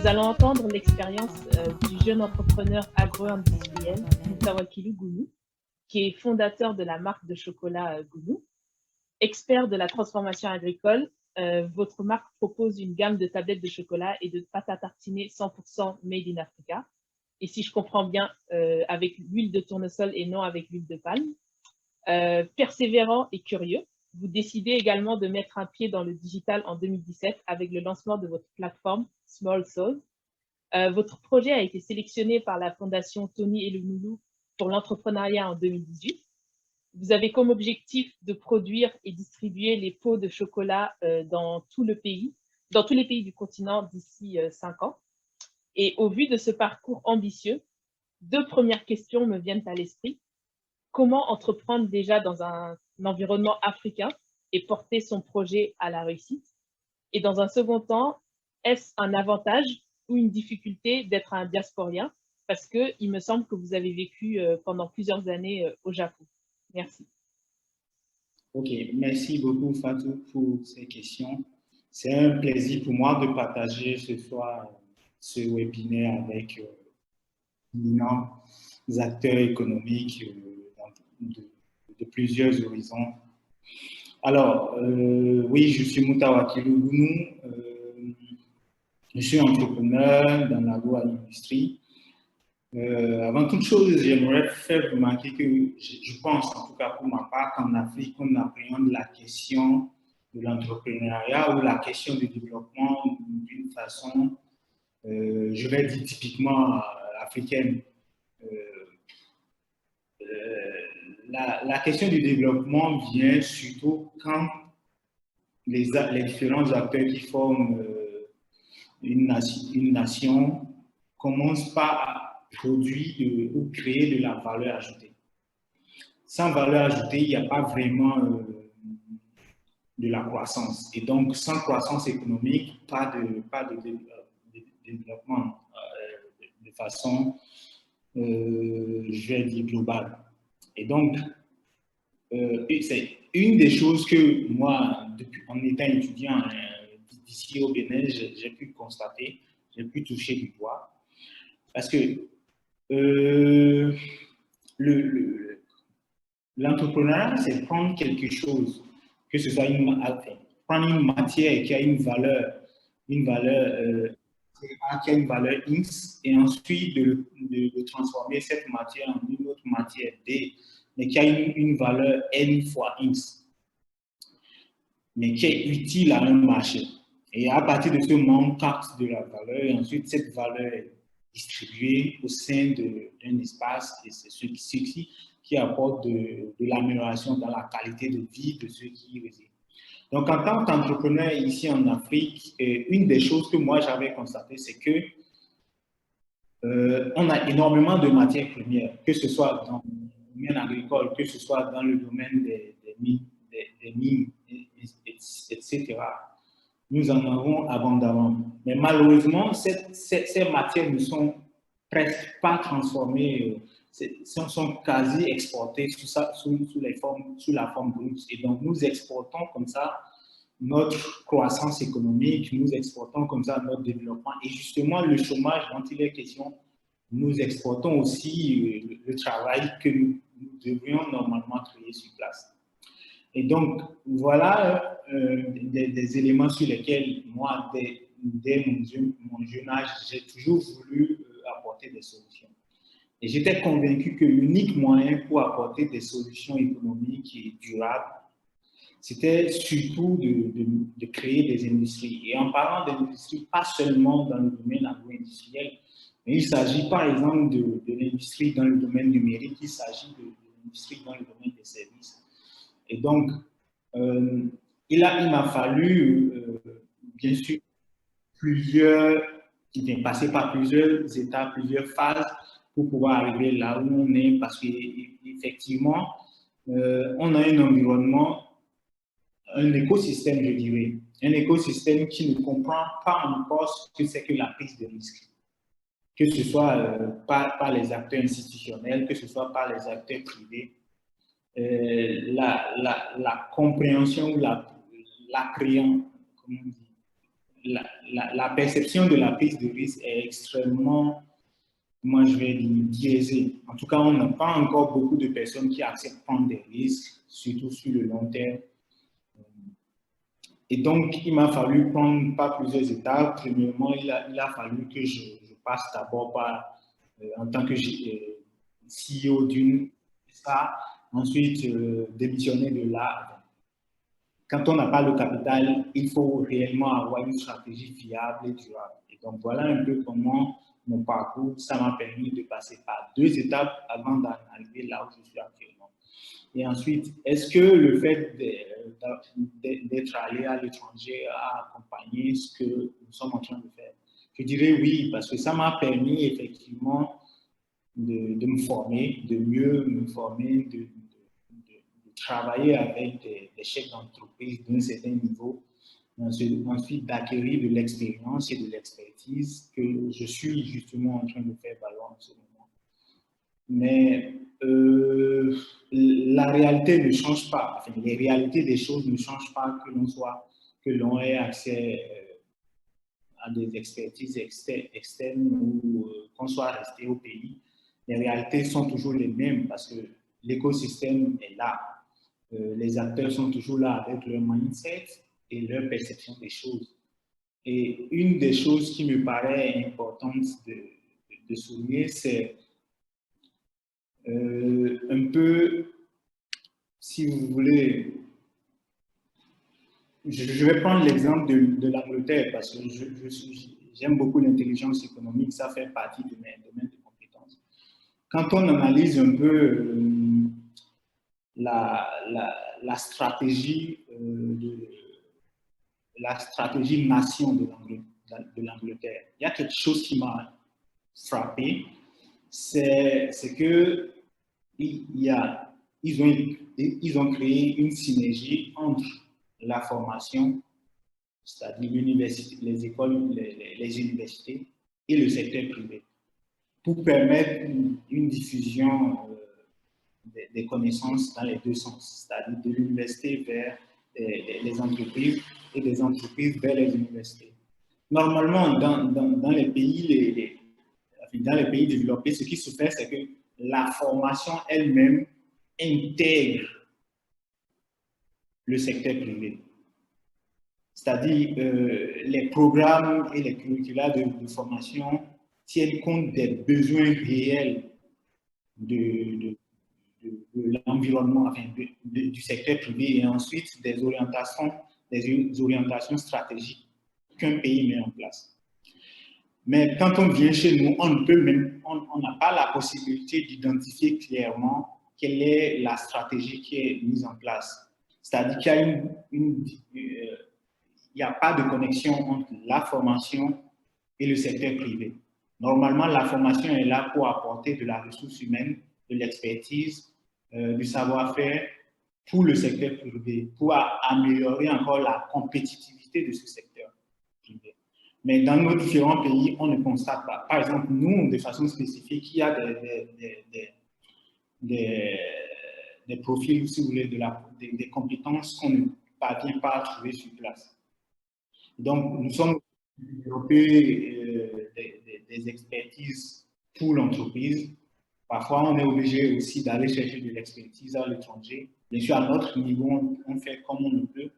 allons entendre l'expérience du jeune entrepreneur agro-industriel Mutawakilu Gounou, qui est fondateur de la marque de chocolat Gounou. Expert de la transformation agricole, votre marque propose une gamme de tablettes de chocolat et de pâte à tartiner 100% made in Africa. Et si je comprends bien, avec l'huile de tournesol et non avec l'huile de palme. Persévérant et curieux, vous décidez également de mettre un pied dans le digital en 2017 avec le lancement de votre plateforme Small Souls. Votre projet a été sélectionné par la fondation Tony Elumelu pour l'entrepreneuriat en 2018. Vous avez comme objectif de produire et distribuer les pots de chocolat dans tous les pays du continent d'ici 5 ans. Et au vu de ce parcours ambitieux, 2 premières questions me viennent à l'esprit. Comment entreprendre déjà dans un environnement africain et porter son projet à la réussite? Et dans un second temps, est-ce un avantage ou une difficulté d'être un diasporien? Parce qu'il me semble que vous avez vécu pendant plusieurs années au Japon. Merci. Ok, merci beaucoup Fatou pour ces questions. C'est un plaisir pour moi de partager ce soir ce webinaire avec d'éminents acteurs économiques de plusieurs horizons. Alors, oui, je suis Mutawakilu Gounou, je suis entrepreneur dans l'agro-industrie. Avant toute chose, j'aimerais faire remarquer que je pense, en tout cas pour ma part, qu'en Afrique, on appréhende la question de l'entrepreneuriat ou la question du développement d'une façon, je vais dire typiquement africaine. La question du développement vient surtout quand les différents acteurs qui forment une nation commencent par produire ou créer de la valeur ajoutée. Sans valeur ajoutée, il n'y a pas vraiment de la croissance. Et donc, sans croissance économique, pas de développement de façon, je vais dire, globale. Et donc, c'est une des choses que moi, en étant étudiant d'ici au Bénin, j'ai pu constater, j'ai pu toucher du doigt. Parce que l'entrepreneuriat, c'est prendre quelque chose, que ce soit prendre une matière qui a une valeur qui a une valeur X, et ensuite de transformer cette matière en une autre matière D, mais qui a une valeur N fois X, mais qui est utile à un marché. Et à partir de ce moment, on capte de la valeur, et ensuite cette valeur est distribuée au sein d'un espace, et c'est ce qui apporte de l'amélioration dans la qualité de vie de ceux qui y résident. Donc, en tant qu'entrepreneur ici en Afrique, une des choses que moi j'avais constaté, c'est que on a énormément de matières premières, que ce soit dans le domaine agricole, que ce soit dans le domaine des mines, etc. Nous en avons abondamment. Mais malheureusement, ces matières ne sont presque pas transformées, sont quasi exportées sous la forme brute. Et donc, nous exportons comme ça notre croissance économique, nous exportons comme ça notre développement. Et justement, le chômage dont il est question, nous exportons aussi le travail que nous devrions normalement créer sur place. Et donc, voilà des éléments sur lesquels moi, dès mon jeune âge, j'ai toujours voulu apporter des solutions. Et j'étais convaincu que l'unique moyen pour apporter des solutions économiques et durables, c'était surtout de créer des industries. Et en parlant d'industrie, pas seulement dans le domaine agro-industriel, mais il s'agit par exemple de l'industrie dans le domaine numérique, il s'agit de l'industrie dans le domaine des services. Et donc, il m'a fallu, bien sûr, passer par plusieurs étapes, plusieurs phases pour pouvoir arriver là où on est, parce qu'effectivement, on a un environnement, un écosystème, je dirais, un écosystème qui ne comprend pas encore ce que c'est que la prise de risque, que ce soit par les acteurs institutionnels, que ce soit par les acteurs privés. La compréhension ou l'appréhension, la perception de la prise de risque est extrêmement, moi je vais dire, biaisée. En tout cas, on n'a pas encore beaucoup de personnes qui acceptent de prendre des risques, surtout sur le long terme. Et donc, il m'a fallu prendre pas plusieurs étapes. Premièrement, il a fallu que je passe d'abord par, en tant que CEO d'une ça, ensuite démissionner de là. Quand on n'a pas le capital, il faut réellement avoir une stratégie fiable et durable. Et donc, voilà un peu comment mon parcours, ça m'a permis de passer par 2 étapes avant d'arriver là où je suis actuellement. Et ensuite, est-ce que le fait d'être allé à l'étranger a accompagné ce que nous sommes en train de faire? Je dirais oui, parce que ça m'a permis effectivement de me former, de mieux me former, de travailler avec des chefs d'entreprise d'un certain niveau, ensuite d'acquérir de l'expérience et de l'expertise que je suis justement en train de faire valoir en ce moment. Mais la réalité ne change pas. Enfin, les réalités des choses ne changent pas que l'on ait accès à des expertises externes ou qu'on soit resté au pays. Les réalités sont toujours les mêmes parce que l'écosystème est là. Les acteurs sont toujours là avec leur mindset et leur perception des choses. Et une des choses qui me paraît importante de souligner, c'est un peu, si vous voulez, je vais prendre l'exemple de l'Angleterre parce que j'aime beaucoup l'intelligence économique, ça fait partie de mes domaines de compétences. Quand on analyse un peu la stratégie nation de l'Angleterre, il y a quelque chose qui m'a frappé, c'est que ils ont créé une synergie entre la formation, c'est-à-dire les écoles, les universités et le secteur privé, pour permettre une diffusion des connaissances dans les 2 sens, c'est-à-dire de l'université vers les entreprises et des entreprises vers les universités. Normalement, dans les pays développés, ce qui se fait, c'est que la formation elle-même intègre le secteur privé. C'est-à-dire les programmes et les curricula de formation tiennent compte des besoins réels de l'environnement, enfin, du secteur privé et ensuite des orientations stratégiques qu'un pays met en place. Mais quand on vient chez nous, on n'a pas la possibilité d'identifier clairement quelle est la stratégie qui est mise en place. C'est-à-dire qu'il n'y a pas de connexion entre la formation et le secteur privé. Normalement, la formation est là pour apporter de la ressource humaine, de l'expertise, du savoir-faire pour le secteur privé, pour améliorer encore la compétitivité de ce secteur privé. Mais dans nos différents pays, on ne constate pas. Par exemple, nous, de façon spécifique, il y a des profils, si vous voulez, des compétences qu'on ne parvient pas à trouver sur place. Donc, nous sommes développés des expertises pour l'entreprise. Parfois, on est obligé aussi d'aller chercher de l'expertise à l'étranger. Bien sûr, à notre niveau, on fait comme on le peut,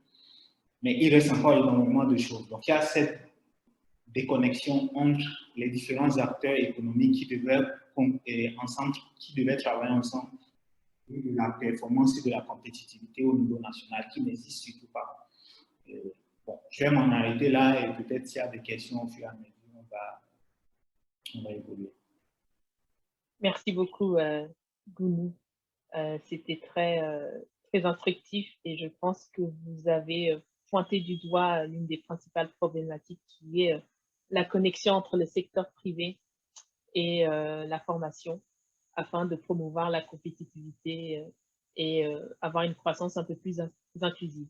mais il reste encore énormément de choses. Donc, il y a cette déconnexion entre les différents acteurs économiques qui devaient travailler ensemble de la performance et de la compétitivité au niveau national qui n'existe surtout pas. Bon, je vais m'en arrêter là et peut-être s'il y a des questions au fur et à mesure, on va évoluer. Merci beaucoup, Gounou. C'était très instructif et je pense que vous avez pointé du doigt l'une des principales problématiques qui est la connexion entre le secteur privé et la formation afin de promouvoir la compétitivité et avoir une croissance un peu plus inclusive.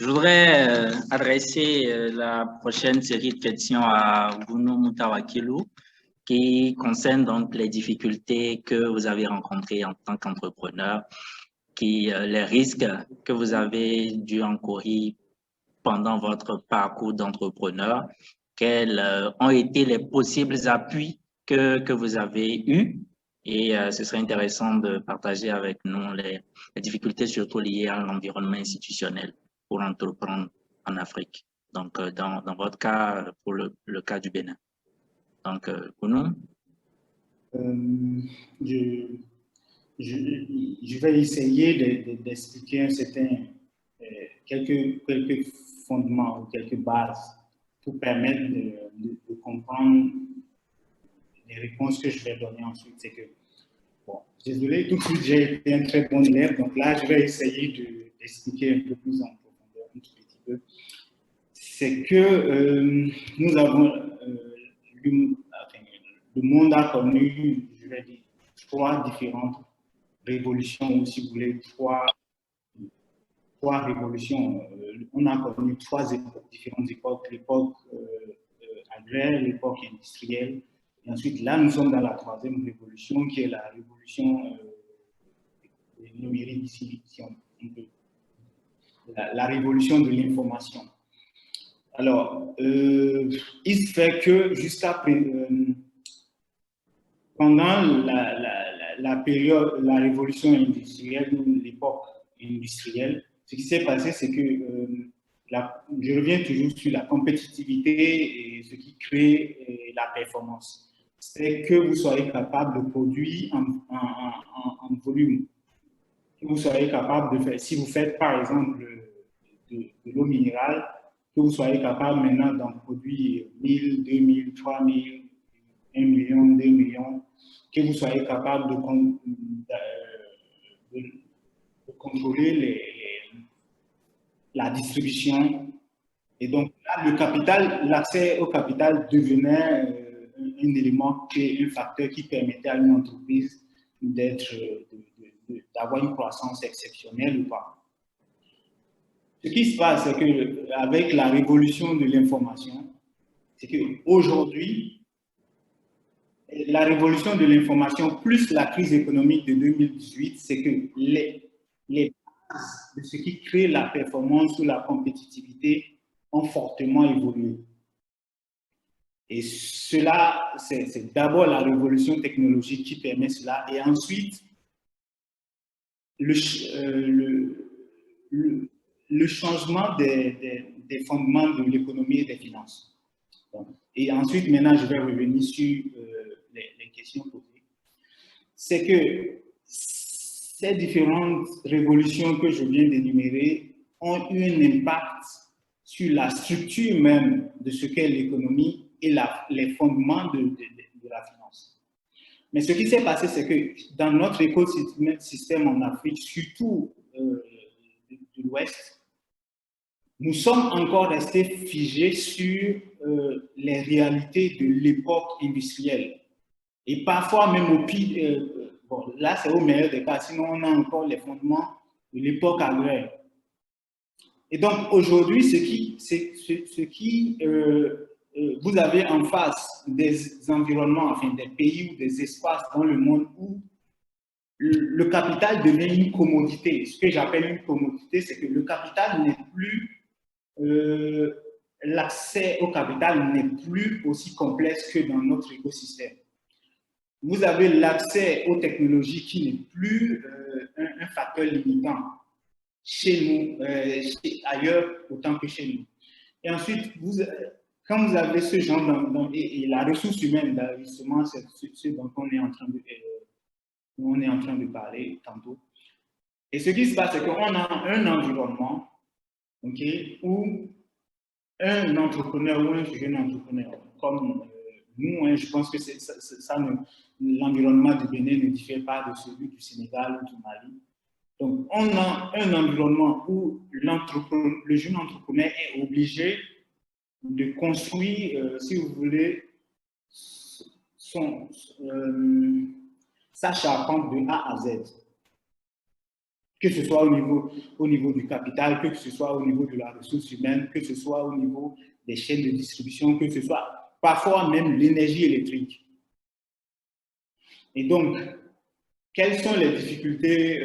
Je voudrais adresser la prochaine série de questions à Gounou Moutawakilou qui concerne donc les difficultés que vous avez rencontrées en tant qu'entrepreneur les risques que vous avez dû encourir pendant votre parcours d'entrepreneur, quels ont été les possibles appuis que vous avez eus, et ce serait intéressant de partager avec nous les difficultés surtout liées à l'environnement institutionnel pour entreprendre en Afrique. Donc, dans votre cas, pour le cas du Bénin. Donc, Gounou? Je vais essayer d'expliquer quelques fondements ou quelques bases pour permettre de comprendre les réponses que je vais donner ensuite. C'est que, bon, désolé, tout de suite, j'ai été un très bon élève, donc là, je vais essayer d'expliquer un peu plus en profondeur, un tout petit peu. C'est que nous avons, le monde a connu, je vais dire, 3 différentes révolutions, ou si vous voulez, trois révolutions. On a connu 3 différentes époques, l'époque agraire, l'époque industrielle, et ensuite là nous sommes dans la 3e révolution qui est la révolution numérique ici, la révolution de l'information. Alors, il se fait que jusqu'à pendant la période, la révolution industrielle, ou l'époque industrielle, ce qui s'est passé, c'est que, je reviens toujours sur la compétitivité et ce qui crée la performance. C'est que vous soyez capable de produire en volume. Que vous soyez capable de faire, si vous faites par exemple de l'eau minérale, que vous soyez capable maintenant d'en produire 1000, 2000, 3000, 1 million, 2 millions, que vous soyez capable de contrôler la distribution. Et donc là, l'accès au capital devenait un élément, un facteur qui permettait à une entreprise d'avoir une croissance exceptionnelle ou pas. Ce qui se passe, c'est qu'avec la révolution de l'information, c'est qu'aujourd'hui, la révolution de l'information plus la crise économique de 2018, c'est que les bases de ce qui crée la performance ou la compétitivité ont fortement évolué. Et cela, c'est d'abord la révolution technologique qui permet cela, et ensuite le changement des fondements de l'économie et des finances. Et ensuite, maintenant, je vais revenir sur les questions posées. C'est que ces différentes révolutions que je viens d'énumérer ont eu un impact sur la structure même de ce qu'est l'économie et les fondements de la finance. Mais ce qui s'est passé, c'est que dans notre écosystème en Afrique, surtout de l'Ouest, nous sommes encore restés figés sur les réalités de l'époque industrielle. Et parfois même au pire, bon, là c'est au meilleur des cas, sinon on a encore les fondements de l'époque agraire. Et donc aujourd'hui, vous avez en face des environnements, enfin des pays ou des espaces dans le monde où le capital devient une commodité. Ce que j'appelle une commodité, c'est que le capital n'est plus, l'accès au capital n'est plus aussi complexe que dans notre écosystème. Vous avez l'accès aux technologies qui n'est plus un facteur limitant chez nous, ailleurs autant que chez nous. Et ensuite, quand vous avez ce genre et la ressource humaine, justement, c'est ce dont on est en train de parler tantôt. Et ce qui se passe, c'est qu'on a un environnement, okay, où un entrepreneur ou un jeune entrepreneur, comme nous, hein, je pense que l'environnement du Bénin ne diffère pas de celui du Sénégal ou du Mali. Donc, on a un environnement où le jeune entrepreneur est obligé de construire, si vous voulez, sa charpente de A à Z. Que ce soit au niveau du capital, que ce soit au niveau de la ressource humaine, que ce soit au niveau des chaînes de distribution, que ce soit parfois même l'énergie électrique. Et donc, quelles sont les difficultés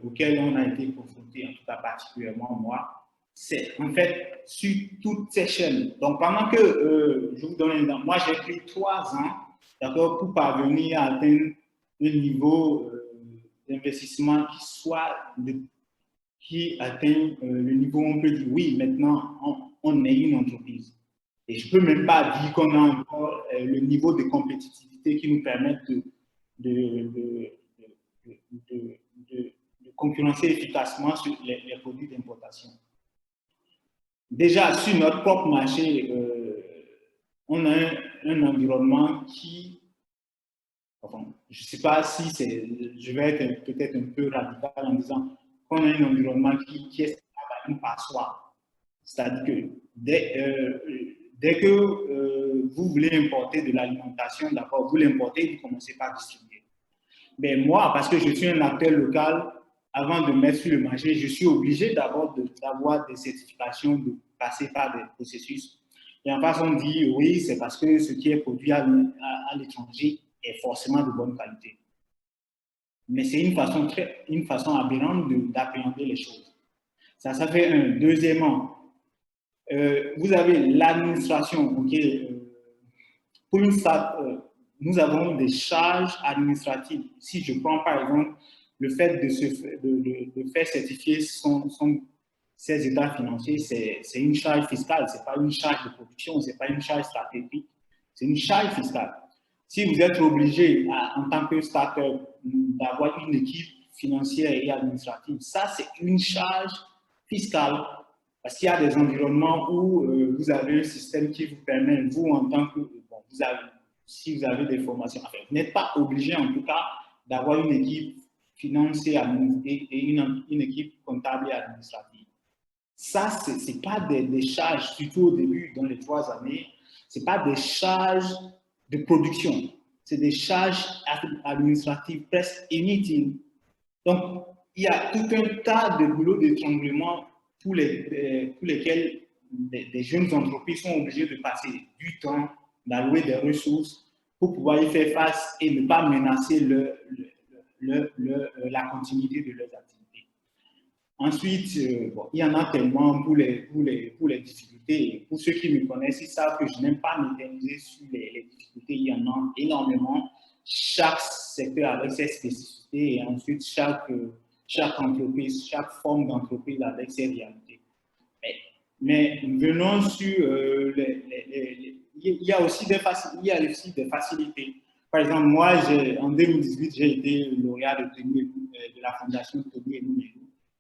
auxquelles on a été confronté, en tout cas particulièrement moi? C'est en fait sur toutes ces chaînes. Donc, pendant que, je vous donne un exemple, moi j'ai pris 3 ans, d'accord, pour parvenir à atteindre un niveau d'investissement qui atteint le niveau où on peut dire oui, maintenant on est une entreprise. Et je ne peux même pas dire qu'on a encore le niveau de compétitivité qui nous permet de concurrencer efficacement sur les produits d'importation. Déjà, sur notre propre marché, on a un environnement qui, enfin, je ne sais pas si je vais être peut-être un peu radical en disant qu'on a un environnement qui est une passoire. C'est-à-dire que dès que vous voulez importer de l'alimentation, d'abord, vous l'importez, vous commencez par distribuer. Mais moi, parce que je suis un acteur local, avant de mettre sur le marché, je suis obligé d'abord d'avoir des certifications, de passer par des processus. Et en face, on dit, oui, c'est parce que ce qui est produit à l'étranger est forcément de bonne qualité. Mais c'est une façon aberrante d'appréhender les choses. Ça fait un. Deuxièmement, vous avez l'administration. Pour une start-up, nous avons des charges administratives. Si je prends par exemple le fait de faire certifier ses états financiers, c'est une charge fiscale, ce n'est pas une charge de production, ce n'est pas une charge stratégique, c'est une charge fiscale. Si vous êtes obligé, en tant que start-up, d'avoir une équipe financière et administrative, ça c'est une charge fiscale. Parce qu'il y a des environnements où vous avez un système qui vous permet, vous en tant que, si vous avez des formations, enfin, vous n'êtes pas obligé en tout cas d'avoir une équipe financière et une équipe comptable et administrative. Ça, ce n'est pas des charges, surtout au début, dans les 3 années, ce n'est pas des charges de production, c'est des charges administratives presque inutiles. Donc, il y a tout un tas de boulots d'étranglement pour lesquels des jeunes entreprises sont obligées de passer du temps, d'allouer des ressources pour pouvoir y faire face et ne pas menacer la continuité de leurs activités. Ensuite, il y en a tellement pour les difficultés. Pour ceux qui me connaissent, ils savent que je n'aime pas m'éterniser sur les difficultés. Il y en a énormément. Chaque secteur avec ses spécificités et ensuite chaque entreprise, chaque forme d'entreprise avec ses réalités. Mais venons sur il y a aussi des facilités. Par exemple, moi, en 2018, j'ai été lauréat de la Fondation Tony Enou.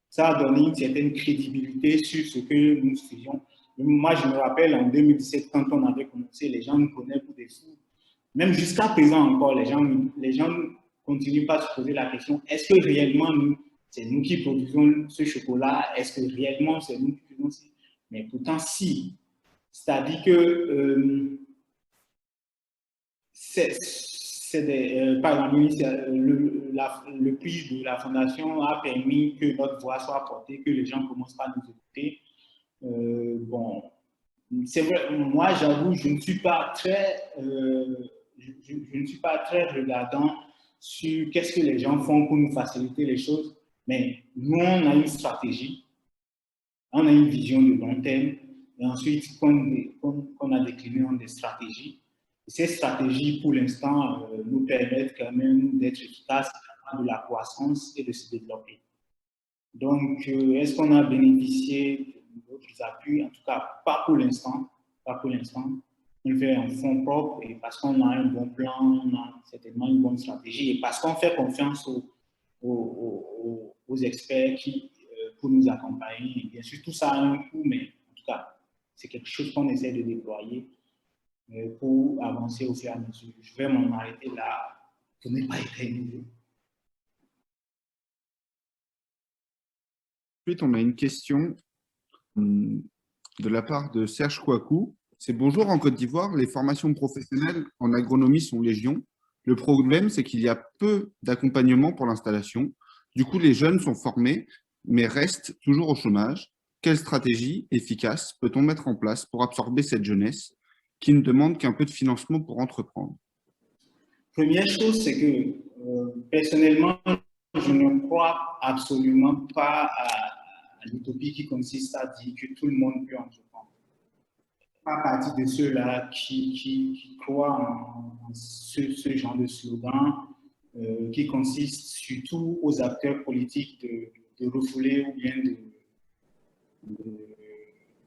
Ça a donné une certaine crédibilité sur ce que nous faisions. Moi, je me rappelle en 2017, quand on avait commencé, les gens nous prenaient pour des fous. Même jusqu'à présent encore, les gens continuent pas à se poser la question, est-ce que réellement c'est nous qui produisons ce chocolat? Est-ce que réellement c'est nous qui produisons ça? Mais pourtant, si. C'est-à-dire que par exemple, le prix de la fondation a permis que notre voix soit portée, que les gens commencent à nous écouter. Bon, c'est vrai, moi j'avoue, je ne suis pas très regardant sur qu'est-ce que les gens font pour nous faciliter les choses, mais nous on a une stratégie, on a une vision de long terme, et ensuite qu'on a décliné en des stratégies. Ces stratégies, pour l'instant, nous permettent quand même d'être efficaces, de la croissance et de se développer. Donc, est-ce qu'on a bénéficié d'autres appuis? En tout cas, pas pour l'instant. Pas pour l'instant. On le fait en fonds propres et parce qu'on a un bon plan, on a certainement une bonne stratégie et parce qu'on fait confiance aux experts pour nous accompagner. Et bien sûr, tout ça a un coût, mais en tout cas, c'est quelque chose qu'on essaie de déployer pour avancer au fur et à mesure. Je vais m'en arrêter là pour ne pas éterniser. Ensuite, on a une question de la part de Serge Kouakou. C'est bonjour, en Côte d'Ivoire, les formations professionnelles en agronomie sont légion. Le problème, c'est qu'il y a peu d'accompagnement pour l'installation. Du coup, les jeunes sont formés, mais restent toujours au chômage. Quelle stratégie efficace peut-on mettre en place pour absorber cette jeunesse qui ne demande qu'un peu de financement pour entreprendre? Première chose, c'est que personnellement, je ne crois absolument pas à l'utopie qui consiste à dire que tout le monde peut entreprendre. Pas partie de ceux-là qui croient en ce genre de slogan qui consiste surtout aux acteurs politiques de refouler ou bien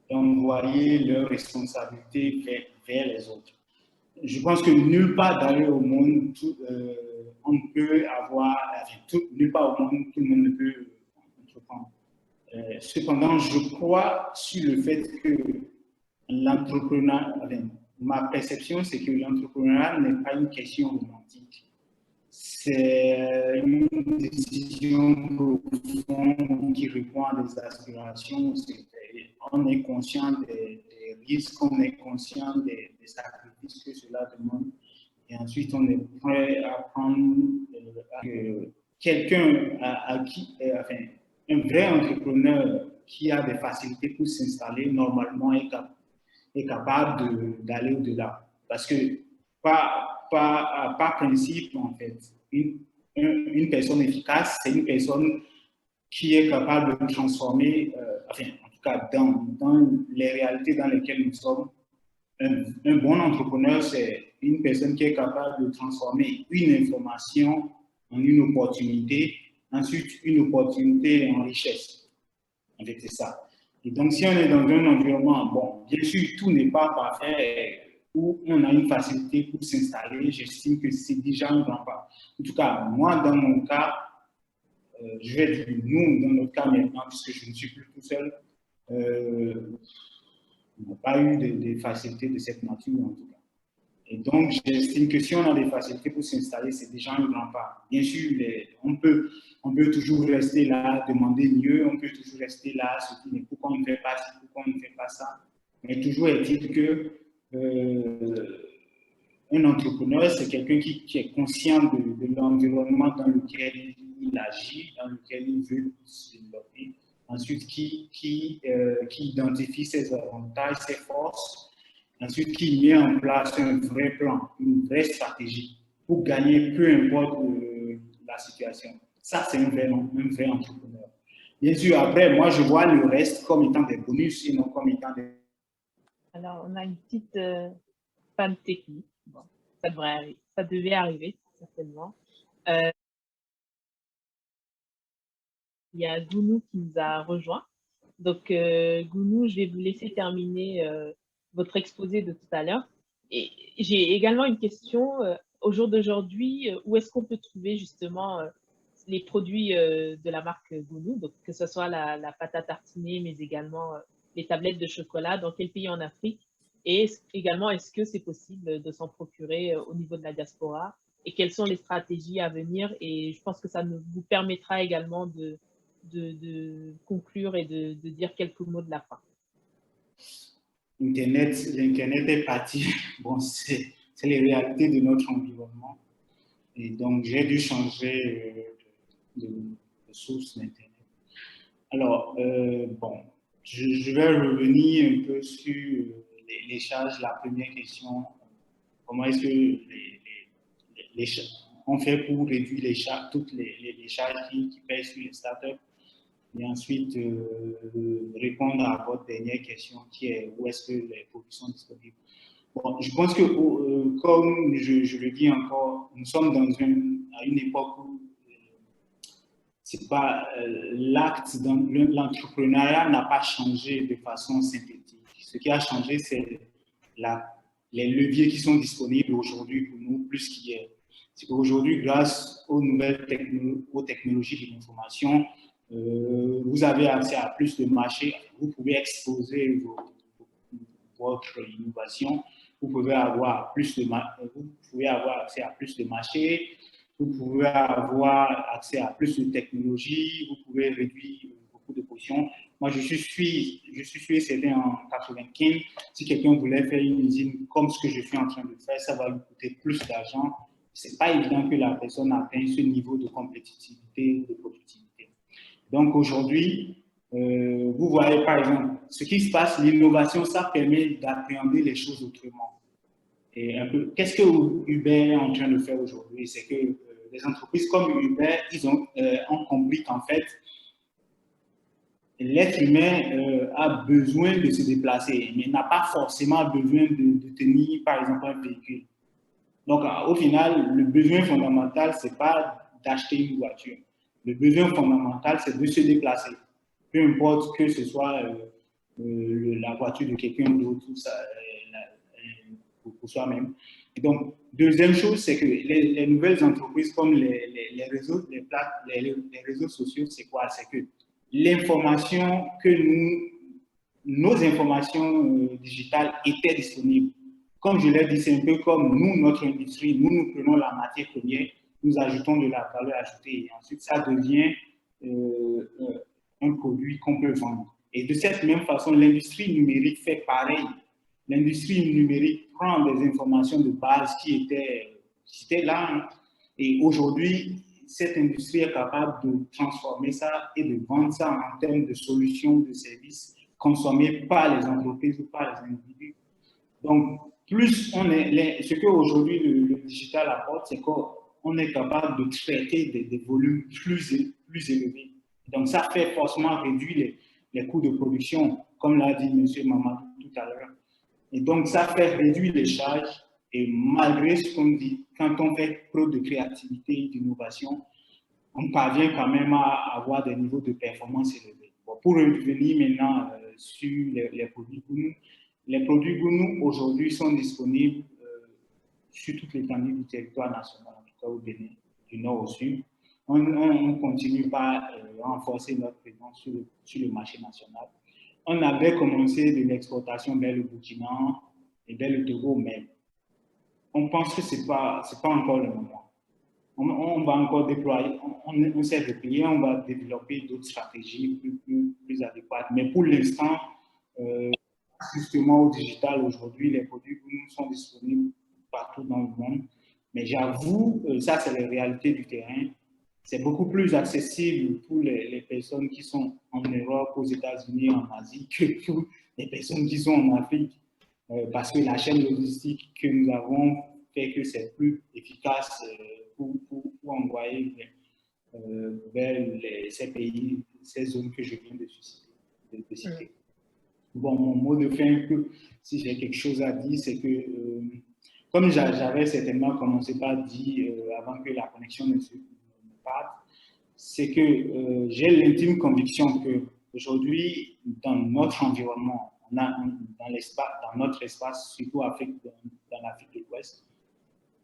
d'envoyer leurs responsabilités vers les autres. Je pense que nulle part d'ailleurs au monde, on peut avoir, nulle part au monde, tout le monde ne peut entreprendre. Cependant, je crois sur le fait que l'entrepreneuriat, ma perception, c'est que l'entrepreneuriat n'est pas une question romantique. C'est une décision profonde qui répond à des aspirations. On est conscient des risques, on est conscient des sacrifices que cela demande. Et ensuite, on est prêt à prendre quelqu'un un vrai entrepreneur qui a des facilités pour s'installer, normalement est capable d'aller au-delà. Parce que, par principe, en fait, une personne efficace, c'est une personne qui est capable de transformer, en tout cas, dans les réalités dans lesquelles nous sommes. Un bon entrepreneur, c'est une personne qui est capable de transformer une information en une opportunité, ensuite une opportunité en richesse. En fait, c'est ça. Et donc, si on est dans un environnement, bon, bien sûr, tout n'est pas parfait, où on a une facilité pour s'installer, j'estime que c'est déjà un grand pas. En tout cas, moi, dans mon cas, je vais dire nous, dans notre cas maintenant, puisque je ne suis plus tout seul, on n'a pas eu de facilités de cette nature, en tout cas. Et donc, j'estime que si on a des facilités pour s'installer, c'est déjà un grand pas. Bien sûr, on peut toujours rester là, demander mieux, on peut toujours rester là, se dire pourquoi on ne fait pas ci, pourquoi on ne fait pas ça. Mais toujours est-il que un entrepreneur, c'est quelqu'un qui est conscient de l'environnement dans lequel il agit, dans lequel il veut se développer. Ensuite, qui identifie ses avantages, ses forces. Ensuite, qui met en place un vrai plan, une vraie stratégie pour gagner peu importe la situation. Ça, c'est un vrai entrepreneur. Bien sûr, après, moi, je vois le reste comme étant des bonus et non comme étant des... Alors, on a une petite panne technique. Bon, ça devait arriver, certainement. Il y a Gounou qui nous a rejoint. Donc, Gounou, je vais vous laisser terminer votre exposé de tout à l'heure. Et j'ai également une question. Au jour d'aujourd'hui, où est-ce qu'on peut trouver justement les produits de la marque Gounou, donc que ce soit la pâte à tartiner, mais également les tablettes de chocolat, dans quel pays en Afrique? Et également, est-ce que c'est possible de s'en procurer au niveau de la diaspora? Et quelles sont les stratégies à venir? Et je pense que ça vous permettra également de conclure et de dire quelques mots de la fin. L'Internet est parti. Bon, c'est les réalités de notre environnement. Et donc, j'ai dû changer de source d'Internet. Alors, bon, je vais revenir un peu sur les charges. La première question, comment est-ce que on fait pour réduire les charges, toutes les charges qui pèsent sur les startups? Et ensuite, répondre à votre dernière question qui est où est-ce que les produits sont disponibles. Bon, je pense que, comme je le dis encore, nous sommes à une époque où c'est pas l'acte dans l'entrepreneuriat n'a pas changé de façon synthétique. Ce qui a changé, c'est les leviers qui sont disponibles aujourd'hui pour nous plus qu'hier. C'est qu'aujourd'hui, grâce aux nouvelles technologies de l'information, vous avez accès à plus de marchés, vous pouvez exposer votre innovation, vous pouvez avoir accès à plus de marchés, vous pouvez avoir accès à plus de technologies, vous pouvez réduire beaucoup de portions. Moi, je suis sûr et certain en 95, si quelqu'un voulait faire une usine comme ce que je suis en train de faire, ça va lui coûter plus d'argent. Ce n'est pas évident que la personne atteigne ce niveau de compétitivité, de productivité. Donc aujourd'hui, vous voyez par exemple, ce qui se passe, l'innovation, ça permet d'appréhender les choses autrement. Et un peu, qu'est-ce que Uber est en train de faire aujourd'hui? C'est que les entreprises comme Uber, ils ont compris qu'en fait, l'être humain a besoin de se déplacer, mais n'a pas forcément besoin de tenir, par exemple, un véhicule. Donc, au final, le besoin fondamental, ce n'est pas d'acheter une voiture. Le besoin fondamental, c'est de se déplacer. Peu importe que ce soit la voiture de quelqu'un d'autre pour soi-même. Et donc, deuxième chose, c'est que les nouvelles entreprises comme les réseaux sociaux, c'est quoi? C'est que l'information nos informations digitales étaient disponibles. Comme je l'ai dit, c'est un peu comme nous, notre industrie, nous prenons la matière première, nous ajoutons de la valeur ajoutée et ensuite ça devient un produit qu'on peut vendre. Et de cette même façon, l'industrie numérique fait pareil. L'industrie numérique prend des informations de base qui étaient là. Hein. Et aujourd'hui, cette industrie est capable de transformer ça et de vendre ça en termes de solutions, de services consommés par les entreprises ou par les individus. Donc, plus ce qu'aujourd'hui le digital apporte, c'est qu'on est capable de traiter des volumes plus élevés. Donc, ça fait forcément réduire les coûts de production, comme l'a dit M. Mamadou tout à l'heure. Et donc, ça fait réduire les charges. Et malgré ce qu'on dit, quand on fait preuve de créativité et d'innovation, on parvient quand même à avoir des niveaux de performance élevés. Bon, pour revenir maintenant sur les produits Gounou, les produits Gounou aujourd'hui sont disponibles sur toute l'étendue du territoire national, en tout cas au Bénin, du nord au sud. On continue par renforcer notre présence sur le marché national. On avait commencé de l'exportation vers le Burkina et vers le Togo, mais on pense que ce n'est pas encore le moment. On va encore déployer, on s'est replié, on va développer d'autres stratégies plus adéquates. Mais pour l'instant, justement au digital, aujourd'hui, les produits sont disponibles partout dans le monde. Mais j'avoue, ça c'est la réalité du terrain. C'est beaucoup plus accessible pour les personnes qui sont en Europe, aux États-Unis, en Asie, que pour les personnes qui sont en Afrique. Parce que la chaîne logistique que nous avons fait que c'est plus efficace pour envoyer vers ces pays, ces zones que je viens de citer. Bon, mon mot de fin, si j'ai quelque chose à dire, c'est que, comme j'avais certainement commencé par dire avant que la connexion ne parte, c'est que j'ai l'intime conviction qu'aujourd'hui, dans notre environnement, dans notre espace, surtout dans l'Afrique de l'Ouest,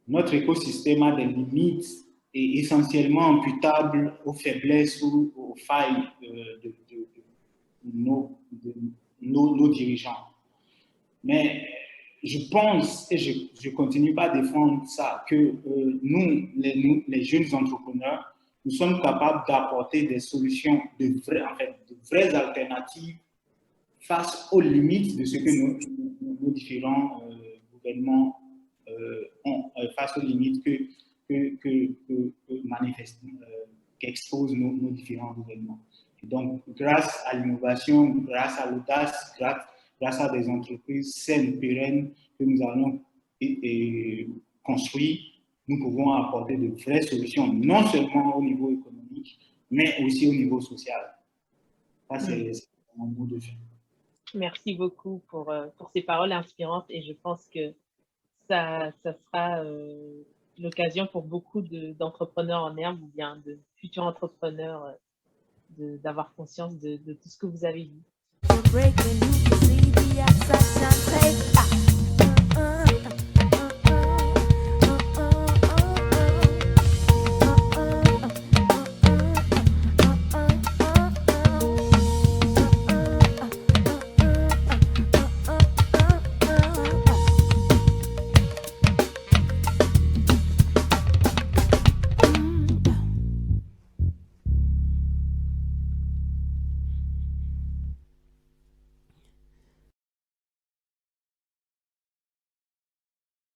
notre écosystème a des limites et essentiellement imputables aux faiblesses ou aux failles de nos dirigeants. Mais je pense, et je continue pas à défendre ça, que nous, les jeunes entrepreneurs, nous sommes capables d'apporter des solutions, de vraies alternatives face aux limites de ce que nos différents gouvernements ont, face aux limites qu'exposent nos différents gouvernements. Et donc, grâce à l'innovation, grâce à l'audace, grâce à des entreprises saines, pérennes que nous allons construire, nous pouvons apporter de vraies solutions, non seulement au niveau économique, mais aussi au niveau social. Ça, c'est mon mot de fin. Merci beaucoup pour ces paroles inspirantes et je pense que ça sera l'occasion pour beaucoup d'entrepreneurs en herbe ou bien de futurs entrepreneurs d'avoir conscience de tout ce que vous avez dit.